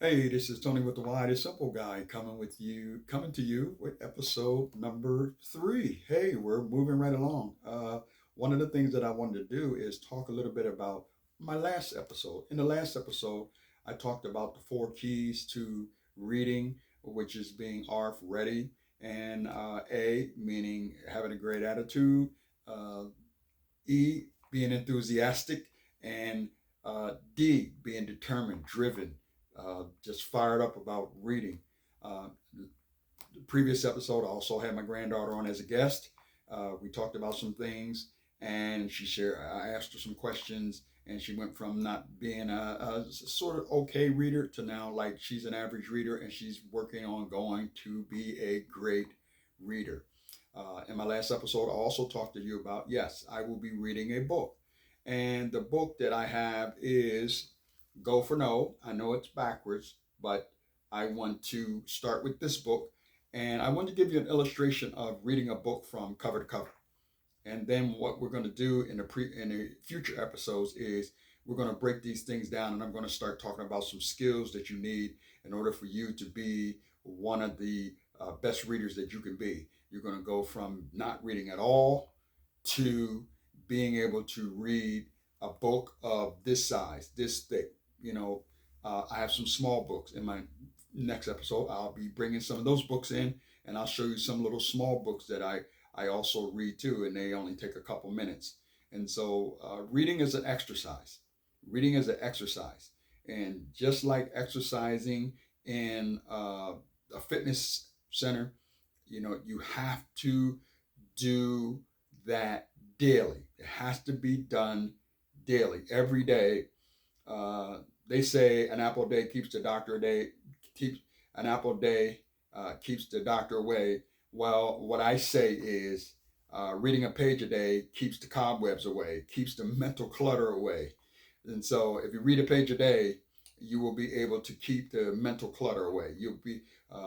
Hey, this is Tony with the Why, the Simple Guy, coming to you with episode number 3. Hey, we're moving right along. One of the things that I wanted to do is talk a little bit about my last episode. In the last episode, I talked about the 4 keys to reading, which is being R ready, and A, meaning having a great attitude, uh, E, being enthusiastic, and D, being determined, driven, just fired up about reading. The previous episode, I also had my granddaughter on as a guest. We talked about some things, and she shared. I asked her some questions, and she went from not being a sort of okay reader to now like she's an average reader, and she's working on going to be a great reader. In my last episode, I also talked to you about yes, I will be reading a book, and the book that I have is Go for No. I know it's backwards, but I want to start with this book, and I want to give you an illustration of reading a book from cover to cover. And then what we're going to do in the future episodes is we're going to break these things down, and I'm going to start talking about some skills that you need in order for you to be one of the best readers that you can be. You're going to go from not reading at all to being able to read a book of this size, this thick. You know, I have some small books. In my next episode, I'll be bringing some of those books in, and I'll show you some little small books that I also read too, and they only take a couple minutes. And so, reading is an exercise. Reading is an exercise, and just like exercising in a fitness center, you have to do that daily. It has to be done daily, every day. They say an apple a day keeps the doctor a day keeps an apple a day keeps the doctor away. Well, what I say is reading a page a day keeps the cobwebs away, keeps the mental clutter away. And so, if you read a page a day, you will be able to keep the mental clutter away. You'll be,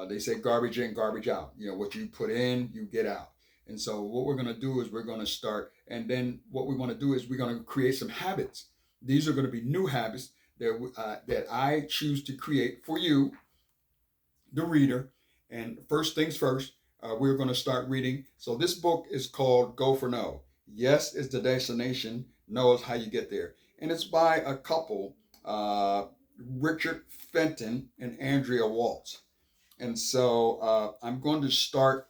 they say, garbage in, garbage out. What you put in, you get out. And so, what we're going to do is we're going to start, and then what we want to do is we're going to create some habits. These are going to be new habits that I choose to create for you, the reader. And first things first, we're going to start reading. So this book is called Go for No. Yes is the destination. No is how you get there. And it's by a couple, Richard Fenton and Andrea Waltz. And so I'm going to start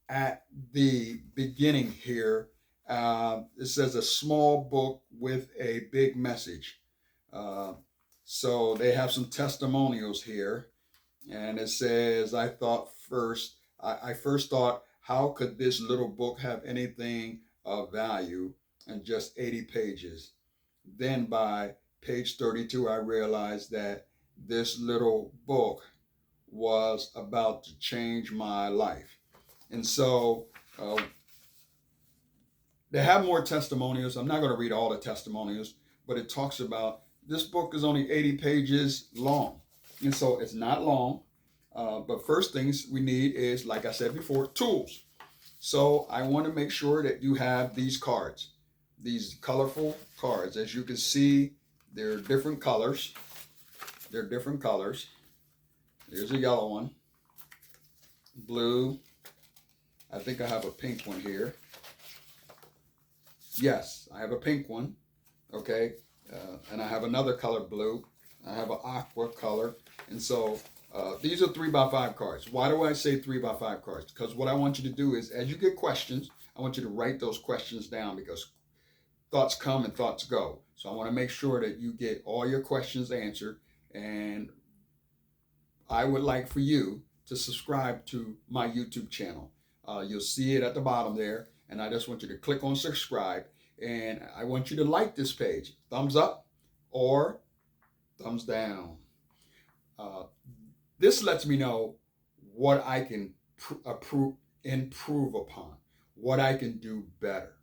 at the beginning here. It says a small book with a big message. Uh, so they have some testimonials here, and it says, I first thought, how could this little book have anything of value in just 80 pages? Then by page 32, I realized that this little book was about to change my life. And so they have more testimonials. I'm not going to read all the testimonials, but it talks about this book is only 80 pages long. And so it's not long. But first things we need is, like I said before, tools. So I want to make sure that you have these cards, these colorful cards. As you can see, they're different colors. They're different colors. Here's a yellow one, blue. I think I have a pink one here. Yes, I have a pink one. Okay. And I have another color, blue. I have an aqua color. And so these are 3x5 cards. Why do I say 3x5 cards? Because what I want you to do is, as you get questions, I want you to write those questions down, because thoughts come and thoughts go. So I want to make sure that you get all your questions answered. And I would like for you to subscribe to my YouTube channel. You'll see it at the bottom there. And I just want you to click on subscribe. And I want you to like this page. Thumbs up or thumbs down. Uh, this lets me know what I can improve upon, what I can do better.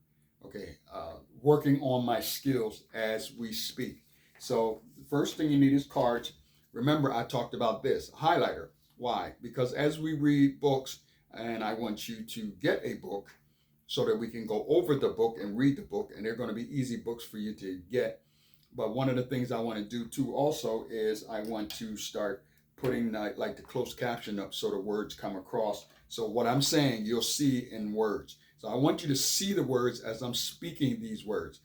Okay, working on my skills as we speak. So the first thing you need is cards. Remember, I talked about this highlighter. Why? Because as we read books, and I want you to get a book so that we can go over the book and read the book, and they're going to be easy books for you to get. But one of the things I want to do too also is I want to start putting like the closed caption up so the words come across. So what I'm saying, you'll see in words. So I want you to see the words as I'm speaking these words.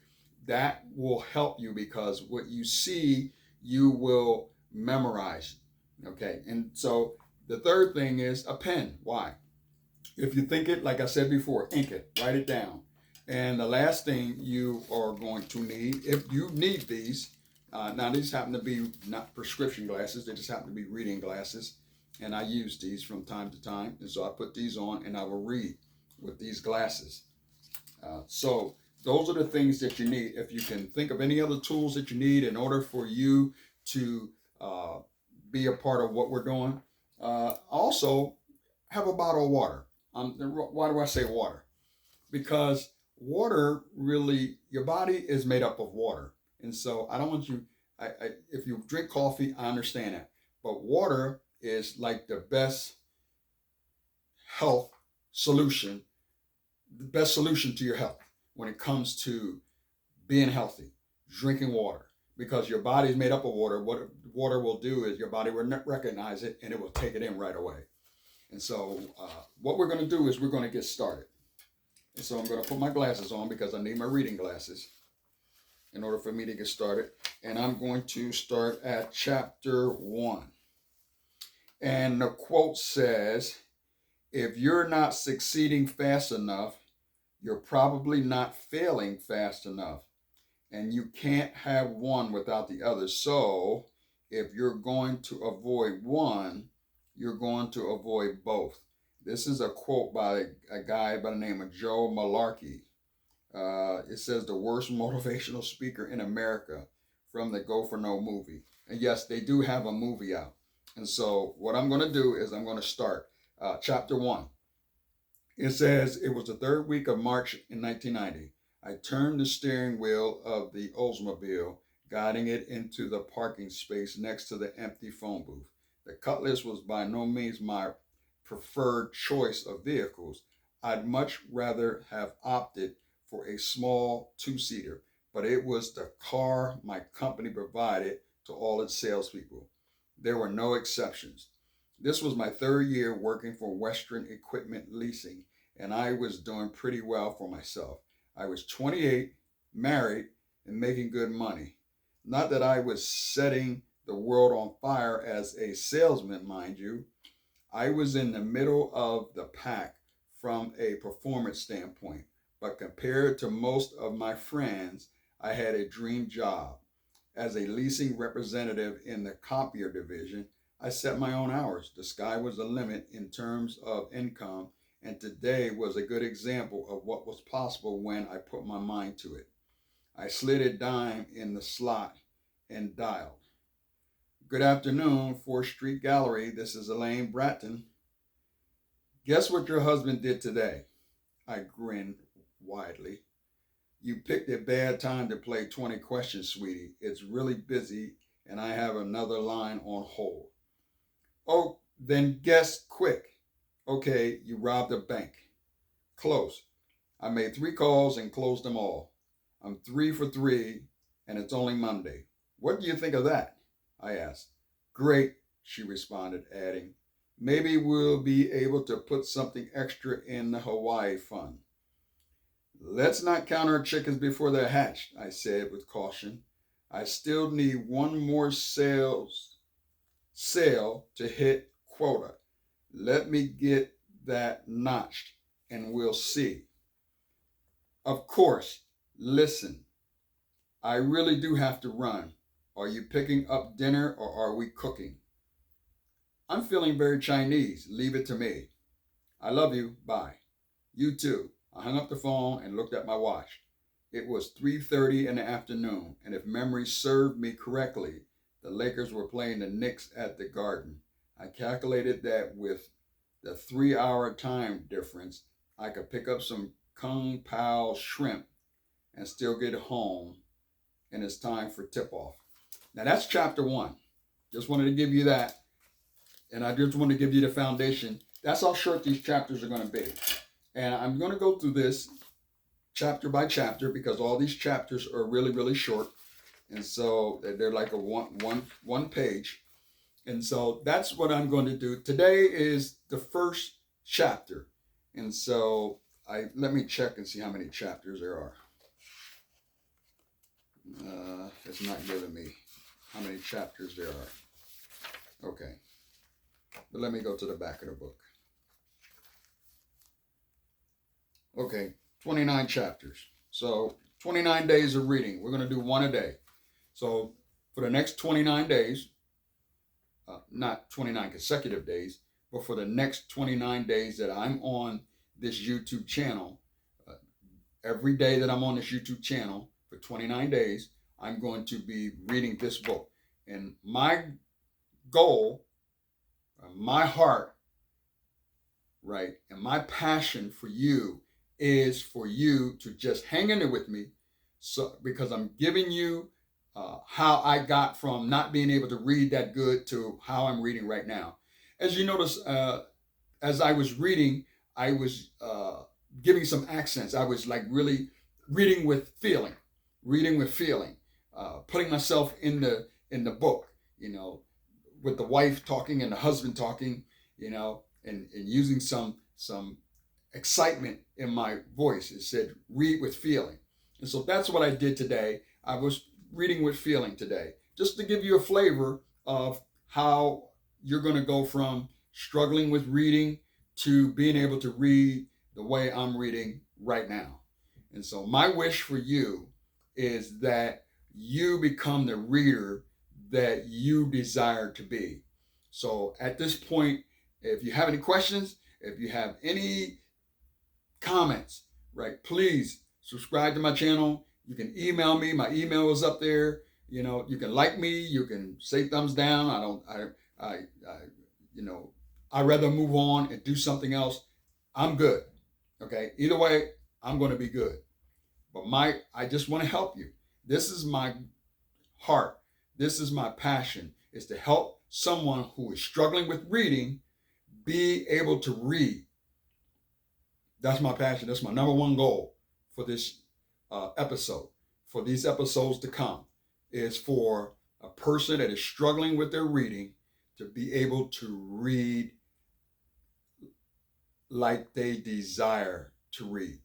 That will help you because what you see, you will memorize. Okay. And so the third thing is a pen. Why? If you think it, like I said before, ink it, write it down. And the last thing you are going to need, if you need these, now these happen to be not prescription glasses, they just happen to be reading glasses. And I use these from time to time. And so I put these on and I will read with these glasses. So those are the things that you need. If you can think of any other tools that you need in order for you to be a part of what we're doing, also have a bottle of water. Why do I say water? Because water really, your body is made up of water. And so I don't want you, if you drink coffee, I understand that. But water is like the best health solution, the best solution to your health when it comes to being healthy, drinking water. Because your body is made up of water. What water will do is your body will recognize it and it will take it in right away. And so what we're going to do is we're going to get started. And so I'm going to put my glasses on because I need my reading glasses in order for me to get started. And I'm going to start at chapter 1. And the quote says, if you're not succeeding fast enough, you're probably not failing fast enough. And you can't have one without the other. So if you're going to avoid one, you're going to avoid both. This is a quote by a guy by the name of Joe Malarkey. It says the worst motivational speaker in America from the Go For No movie. And yes, they do have a movie out. And so what I'm going to do is I'm going to start chapter 1. It says, it was the third week of March in 1990. I turned the steering wheel of the Oldsmobile, guiding it into the parking space next to the empty phone booth. The Cutlass was by no means my preferred choice of vehicles. I'd much rather have opted for a small two-seater, but it was the car my company provided to all its salespeople. There were no exceptions. This was my third year working for Western Equipment Leasing, and I was doing pretty well for myself. I was 28, married, and making good money. Not that I was setting the world on fire as a salesman, mind you. I was in the middle of the pack from a performance standpoint, but compared to most of my friends, I had a dream job. As a leasing representative in the copier division, I set my own hours. The sky was the limit in terms of income, and today was a good example of what was possible when I put my mind to it. I slid a dime in the slot and dialed. Good afternoon, 4th Street Gallery. This is Elaine Bratton. Guess what your husband did today? I grinned widely. You picked a bad time to play 20 questions, sweetie. It's really busy and I have another line on hold. Oh, then guess quick. Okay, you robbed a bank. Close. I made 3 calls and closed them all. I'm 3 for 3 and it's only Monday. What do you think of that? I asked. Great, she responded, adding, maybe we'll be able to put something extra in the Hawaii fund. Let's not count our chickens before they're hatched, I said with caution. I still need one more sale to hit quota. Let me get that notched and we'll see. Of course, listen, I really do have to run. Are you picking up dinner or are we cooking? I'm feeling very Chinese. Leave it to me. I love you. Bye. You too. I hung up the phone and looked at my watch. It was 3:30 in the afternoon, and if memory served me correctly, the Lakers were playing the Knicks at the Garden. I calculated that with the 3-hour time difference, I could pick up some Kung Pao shrimp and still get home, and it's time for tip-off. Now that's chapter 1. Just wanted to give you that. And I just want to give you the foundation. That's how short these chapters are going to be. And I'm going to go through this chapter by chapter because all these chapters are really, really short. And so they're like a one page. And so that's what I'm going to do. Today is the first chapter. And so let me check and see how many chapters there are. It's not giving me how many chapters there are. Okay. But let me go to the back of the book. Okay, 29 chapters. So 29 days of reading. We're going to do one a day. So for the next 29 days, not 29 consecutive days, but for the next 29 days that I'm on this YouTube channel, every day that I'm on this YouTube channel for 29 days, I'm going to be reading this book. And my goal, my heart, right, and my passion for you is for you to just hang in there with me, so because I'm giving you how I got from not being able to read that good to how I'm reading right now. As you notice, as I was reading, I was giving some accents. I was like really reading with feeling, putting myself in the book, with the wife talking and the husband talking, and using some excitement in my voice. It said, read with feeling. And so that's what I did today. I was reading with feeling today, just to give you a flavor of how you're going to go from struggling with reading to being able to read the way I'm reading right now. And so my wish for you is that you become the reader that you desire to be. So at this point, if you have any questions, if you have any comments, right, please subscribe to my channel. You can email me. My email is up there. You can like me. You can say thumbs down. I'd rather move on and do something else. I'm good. Okay. Either way, I'm going to be good. But I just want to help you. This is my heart. This is my passion, is to help someone who is struggling with reading be able to read. That's my passion. That's my number one goal for this episode, for these episodes to come, is for a person that is struggling with their reading to be able to read like they desire to read.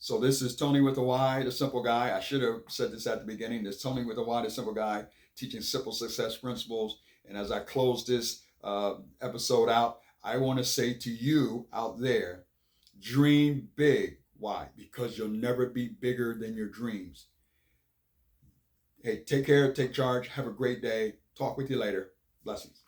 So this is Tony with a Y, the simple guy. I should have said this at the beginning. This is Tony with a Y, the simple guy, teaching simple success principles. And as I close this episode out, I want to say to you out there, dream big. Why? Because you'll never be bigger than your dreams. Hey, take care, take charge. Have a great day. Talk with you later. Blessings.